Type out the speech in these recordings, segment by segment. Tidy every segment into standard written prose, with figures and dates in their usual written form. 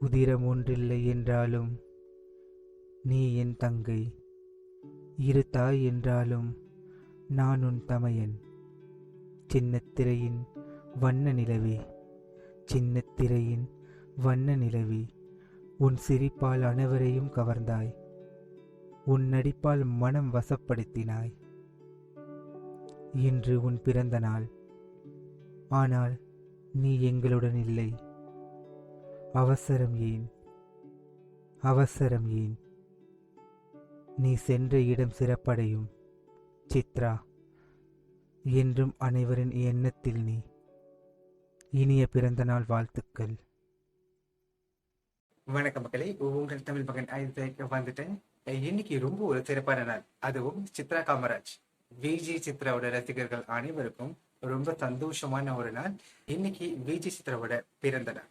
உதிரம் ஒன்றில்லை என்றாலும் நீ என் தங்கை, இரு தாய் என்றாலும் நான் உன் தமையன். சின்னத்திரையின் வண்ண நிலவே, சின்னத்திரையின் வண்ண நிலவே, உன் சிரிப்பால் அனைவரையும் கவர்ந்தாய், உன் நடிப்பால் மனம் வசப்படுத்தினாய். இன்று உன் பிறந்த நாள், ஆனால் நீ எங்களுடன் இல்லை. அவசரம் ஏன், அவசரம் ஏன்? நீ சென்ற இடம் சிறப்படையும் சித்ரா. என்றும் அனைவரின் எண்ணத்தில் நீ. இனிய பிறந்த நாள் வாழ்த்துக்கள். வணக்கம் மக்களே, உங்கள் தமிழ் மகன் ஐசக் வந்துட்டேன். இன்னைக்கு ரொம்ப ஒரு சிறப்பான நாள், அதுவும் சித்ரா காமராஜ் விஜி சித்ராவோட ரசிகர்கள் அனைவருக்கும் ரொம்ப சந்தோஷமான ஒரு நாள். இன்னைக்கு விஜி சித்ராவோட பிறந்த நாள்.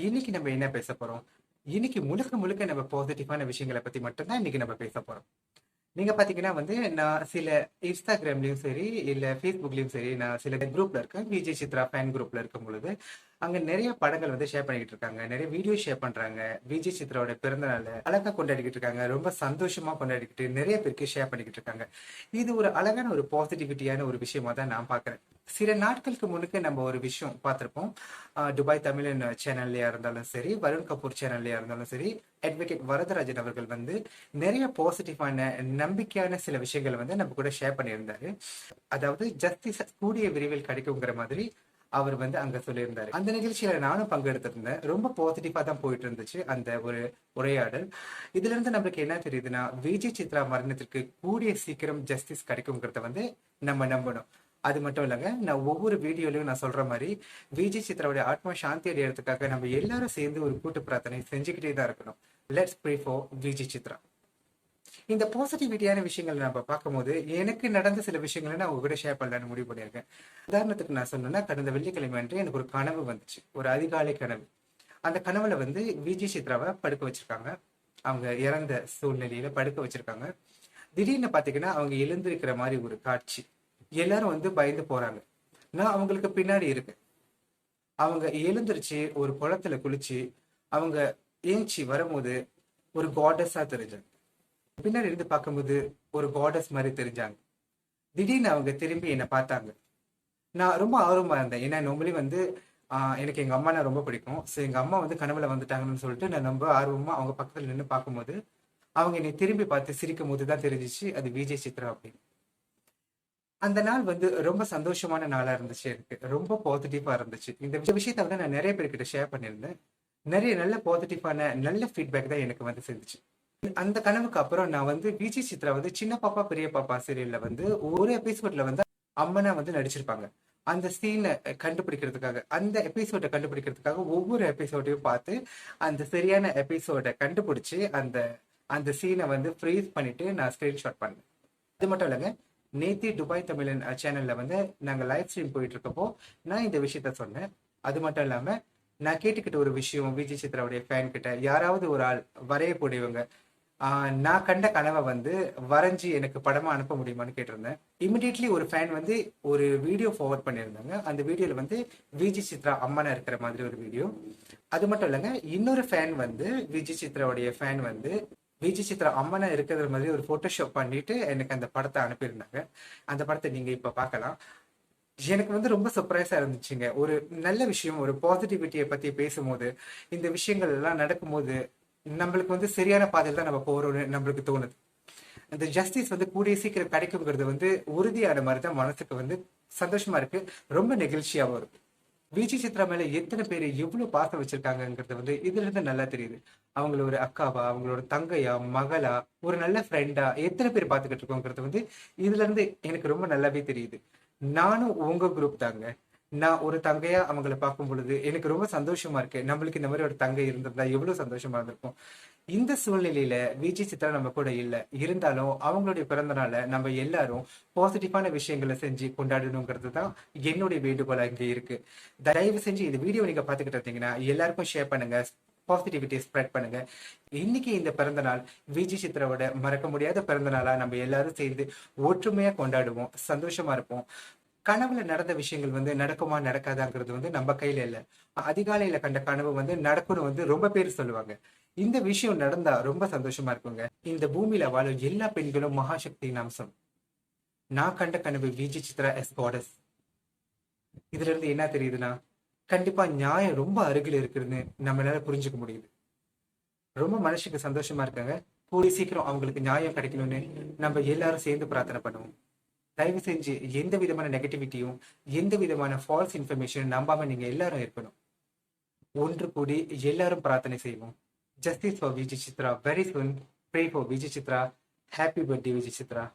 இன்னைக்கு நம்ம என்ன பேச போறோம்? இன்னைக்கு முழுக்க முழுக்க நம்ம பாசிட்டிவான விஷயங்களை பத்தி மட்டும்தான் இன்னைக்கு நம்ம பேச போறோம். நீங்க பாத்தீங்கன்னா நான் சில இன்ஸ்டாகிராம்லயும் சரி இல்ல ஃபேஸ்புக்லயும் சரி, நான் சில குரூப்ல இருக்கேன். விஜய் சித்ரா ஃபேன் குரூப்ல இருக்கும் பொழுது அங்க நிறைய படங்கள் ஷேர் பண்ணிக்கிட்டு இருக்காங்க, நிறைய வீடியோ ஷேர் பண்றாங்க. விஜய் சித்ராவோட பிறந்த நாள் அழகா கொண்டாடிக்கிட்டு இருக்காங்க, ரொம்ப சந்தோஷமா கொண்டாடிக்கிட்டு நிறைய பேருக்கு ஷேர் பண்ணிக்கிட்டு இருக்காங்க. இது ஒரு அழகான ஒரு பாசிட்டிவிட்டியான ஒரு விஷயமா தான் நான் பாக்குறேன். சில நாட்களுக்கு முன்னுக்கு நம்ம ஒரு விஷயம் பார்த்திருப்போம். துபாய் தமிழன் சேனல்லையா இருந்தாலும் சரி, வருண் கபூர் சேனல்லையா இருந்தாலும் சரி, அட்வொகேட் வரதராஜன் அவர்கள் நிறைய பாசிட்டிவான நம்பிக்கையான சில விஷயங்களை நம்ம கூட ஷேர் பண்ணியிருந்தாரு. அதாவது ஜஸ்டிஸ் கூடிய விரைவில் கிடைக்குங்கிற மாதிரி அவர் அங்க சொல்லியிருந்தாரு. அந்த நிகழ்ச்சியில நானும் பங்கெடுத்திருந்தேன். ரொம்ப பாசிட்டிவா தான் போயிட்டு இருந்துச்சு அந்த ஒரு உரையாடல். இதுல இருந்து நம்மளுக்கு என்ன தெரியுதுன்னா, விஜய் சித்ரா மரணத்திற்கு கூடிய சீக்கிரம் ஜஸ்டிஸ் கிடைக்குங்கிறத நம்ம நம்பணும். அது மட்டும் இல்லைங்க, நான் ஒவ்வொரு வீடியோலையும் நான் சொல்ற மாதிரி விஜய் சித்ராவுடைய ஆத்மா சாந்தி அடையறதுக்காக நம்ம எல்லாரும் சேர்ந்து ஒரு கூட்டு பிரார்த்தனை செஞ்சுக்கிட்டே தான் இருக்கணும். Let's pray for Vijay Chitra. இந்த பாசிட்டிவிட்டியான விஷயங்கள் நம்ம பார்க்கும்போது எனக்கு நடந்த சில விஷயங்களை நான் உங்ககிட்ட ஷேர் பண்ணலான்னு முடிவு பண்ணியிருக்கேன். உதாரணத்துக்கு நான் சொன்னேன்னா, கடந்த வெள்ளிக்கிழமை அன்று எனக்கு ஒரு கனவு வந்துச்சு, ஒரு அதிகாலை கனவு. அந்த கனவுல விஜய் சித்ராவை படுக்க வச்சிருக்காங்க. அவங்க இறந்த சூழ்நிலையில படுக்க வச்சிருக்காங்க. திடீர்னு பாத்தீங்கன்னா அவங்க எழுந்திருக்கிற மாதிரி ஒரு காட்சி. எல்லாரும் பயந்து போறாங்க. நான் அவங்களுக்கு பின்னாடி இருக்கேன். அவங்க எழுந்திருச்சு ஒரு குளத்துல குளிச்சு அவங்க ஏஞ்சி வரும்போது ஒரு காடஸா தெரிஞ்சாங்க. பின்னாடி இருந்து பார்க்கும்போது ஒரு காடஸ் மாதிரி தெரிஞ்சாங்க. திடீர்னு அவங்க திரும்பி என்னை பார்த்தாங்க. நான் ரொம்ப ஆர்வமா இருந்தேன். ஏன்னா நோம்பலி எனக்கு எங்க அம்மா ரொம்ப பிடிக்கும். ஸோ எங்க அம்மா கனவுல வந்துட்டாங்கன்னு சொல்லிட்டு நான் ரொம்ப ஆர்வமா அவங்க பக்கத்துல நின்று பார்க்கும்போது அவங்க என்னை திரும்பி பார்த்து சிரிக்கும் போது தான் தெரிஞ்சிச்சு அது விஜய் சித்ரா அப்படின்னு. அந்த நாள் ரொம்ப சந்தோஷமான நாளா இருந்துச்சு. எனக்கு ரொம்ப பாசிட்டிவா இருந்துச்சு. இந்த விஷயத்த நான் நிறைய பேர்கிட்ட ஷேர் பண்ணியிருந்தேன். நிறைய நல்ல பாசிட்டிவான நல்ல ஃபீட்பேக் தான் எனக்கு செஞ்சுச்சு. அந்த கனவுக்கு அப்புறம் நான் விஜய் சித்ரா சின்ன பாப்பா பெரிய பாப்பா சீரியல்ல ஒரு எபிசோட்ல அம்மனா நடிச்சிருப்பாங்க. அந்த சீனை கண்டுபிடிக்கிறதுக்காக, அந்த எபிசோட கண்டுபிடிக்கிறதுக்காக ஒவ்வொரு எபிசோடையும் பார்த்து அந்த சரியான எபிசோட கண்டுபிடிச்சு அந்த அந்த சீனை ஃப்ரீஸ் பண்ணிட்டு நான் ஸ்கிரீன்ஷாட் பண்ணேன். அது மட்டும் இல்லைங்க, நேத்தி துபாய் தமிழன் சேனல்ல நாங்க லைவ் ஸ்ட்ரீம் போயிட்டு இருக்கப்போ நான் இந்த விஷயத்த சொன்னேன். அது மட்டும் இல்லாம நான் கேட்டுக்கிட்ட ஒரு விஷயம், விஜய் சித்ராவுடைய ஃபேன் கிட்ட யாராவது ஒரு ஆள் வரையக்கூடியவங்க நான் கண்ட கனவை வரைஞ்சி எனக்கு படமா அனுப்ப முடியுமான்னு கேட்டிருந்தேன். இமிடியட்லி ஒரு ஃபேன் ஒரு வீடியோ ஃபார்வர்ட் பண்ணியிருந்தாங்க. அந்த வீடியோல விஜய் சித்ரா அம்மனா இருக்கிற மாதிரி ஒரு வீடியோ. அது மட்டும் இல்லைங்க, இன்னொரு ஃபேன் விஜய் சித்ராவுடைய ஃபேன் விஜய் சித்ரா அம்மனா இருக்கிற மாதிரி ஒரு போட்டோஷாப் பண்ணிட்டு எனக்கு அந்த படத்தை அனுப்பியிருந்தாங்க. அந்த படத்தை நீங்க இப்ப பார்க்கலாம். எனக்கு ரொம்ப சர்ப்ரைஸா இருந்துச்சுங்க. ஒரு நல்ல விஷயம், ஒரு பாசிட்டிவிட்டியை பத்தி பேசும்போது, இந்த விஷயங்கள் எல்லாம் நடக்கும்போது நம்மளுக்கு சரியான பாதையில் தான் நம்ம போறோம்னு நம்மளுக்கு தோணுது. அந்த ஜஸ்டிஸ் கூடிய சீக்கிரம் கிடைக்குங்கிறது உறுதியான மாதிரி தான் மனசுக்கு சந்தோஷமா இருக்கு, ரொம்ப நெகிழ்ச்சியாவும் இருக்கு. விஜய் சித்ரா மேல எத்தனை பேர் எவ்வளவு பாசம் வச்சிருக்காங்கிறது இதுல இருந்து நல்லா தெரியுது. அவங்கள ஒரு அக்காவா, அவங்களோட தங்கையா, மகளா, ஒரு நல்ல ஃப்ரெண்டா எத்தனை பேர் பாத்துக்கிட்டு இருக்கோங்கிறது இதுல இருந்து எனக்கு ரொம்ப நல்லாவே தெரியுது. நானும் உங்க குரூப் தாங்க. நான் ஒரு தங்கையா அவங்களை பார்க்கும் பொழுது எனக்கு ரொம்ப சந்தோஷமா இருக்கு. நம்மளுக்கு இந்த மாதிரி ஒரு தங்கை இருந்திருந்தா எவ்வளவு சந்தோஷமா இருந்திருக்கும். இந்த சூழ்நிலையில விஜய் சித்ரா நம்ம கூட இல்ல, இருந்தாலும் அவங்களுடைய பிறந்த நாளை நம்ம எல்லாரும் பாசிட்டிவான விஷயங்களை செஞ்சு கொண்டாடணுங்கிறது தான் என்னுடைய வேண்டுகோளா இங்க இருக்கு. தயவு செஞ்சு இந்த வீடியோ நீங்க பாத்துக்கிட்டு இருந்தீங்கன்னா எல்லாருக்கும் ஷேர் பண்ணுங்க, பாசிட்டிவிட்டி ஸ்ப்ரெட் பண்ணுங்க. இன்னைக்கு இந்த பிறந்த நாள் விஜய் சித்ராவோட மறக்க முடியாத பிறந்த நாளா நம்ம எல்லாரும் சேர்ந்து ஒற்றுமையா கொண்டாடுவோம், சந்தோஷமா இருப்போம். கனவுல நடந்த விஷயங்கள் வந்து நடக்குமா நடக்காதாங்கிறது வந்து நம்ம கையில இல்ல. அதிகாலையில கண்ட கனவு வந்து நடக்கும்னு வந்து ரொம்ப பேர் சொல்லுவாங்க. இந்த விஷயம் நடந்தா ரொம்ப சந்தோஷமா இருக்குங்க. இந்த பூமியில வாழும் எல்லா பெண்களும் மகாசக்தியின் அம்சம். நான் கண்ட கனவு விஜி சித்ரா எஸ் காடஸ். இதுல இருந்து என்ன தெரியுதுன்னா, கண்டிப்பா நியாயம் ரொம்ப அருகில் இருக்குதுன்னு நம்மளால புரிஞ்சுக்க முடியுது. ரொம்ப மனசுக்கு சந்தோஷமா இருக்காங்க. கூடி சீக்கிரம் அவங்களுக்கு நியாயம் கிடைக்கணும்னு நம்ம எல்லாரும் சேர்ந்து பிரார்த்தனை பண்ணுவோம். தயவு செஞ்சு எந்த விதமான நெகட்டிவிட்டியும், எந்த விதமான ஃபால்ஸ் இன்ஃபர்மேஷன் நம்பாம நீங்க எல்லாரும் இருக்கணும். ஒன்று கூடி எல்லாரும் பிரார்த்தனை செய்வோம். Justice for Vijay Chitra. Very soon pray for Vijay Chitra. Happy birthday Vijay Chitra.